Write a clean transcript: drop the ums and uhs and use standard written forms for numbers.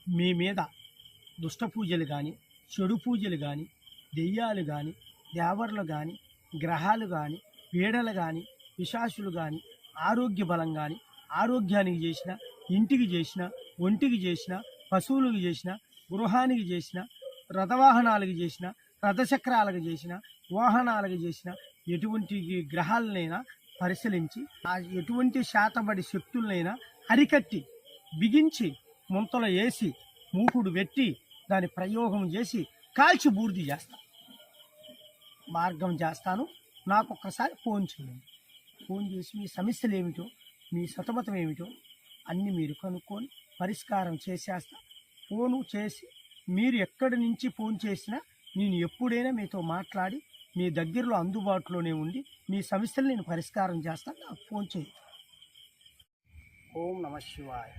మీ మీద దుష్ట పూజలు కానీ, చెడు పూజలు కానీ, దెయ్యాలు కానీ, దేవర్లు కానీ, గ్రహాలు కానీ, పీడలు కానీ, పిశాచులు కానీ, ఆరోగ్య బలం కానీ, ఆరోగ్యానికి చేసిన, ఇంటికి చేసిన, ఒంటికి చేసిన, పశువులకు చేసిన, గృహానికి చేసిన, రథవాహనాలకు చేసిన, రథచక్రాలకు చేసిన, వాహనాలకు చేసిన ఎటువంటి గ్రహాలనైనా పరిశీలించి ఎటువంటి శాతబడి శక్తులనైనా అరికట్టి బిగించి ముంతలో వేసి మూకుడు పెట్టి దాని ప్రయోగం చేసి కాల్చి బూర్ది చేస్తాను, మార్గం చేస్తాను. నాకు ఒక్కసారి ఫోన్ చేయండి. ఫోన్ చేసి మీ సమస్యలు ఏమిటో, మీ సతమతం ఏమిటో అన్నీ మీరు కనుక్కొని పరిష్కారం చేసేస్తా. ఫోను చేసి మీరు ఎక్కడి నుంచి ఫోన్ చేసినా నేను ఎప్పుడైనా మీతో మాట్లాడి మీ దగ్గరలో అందుబాటులోనే ఉండి మీ సమస్యలు నేను పరిష్కారం చేస్తాను. నాకు ఫోన్ చేయండి. ఓం నమః శివాయ.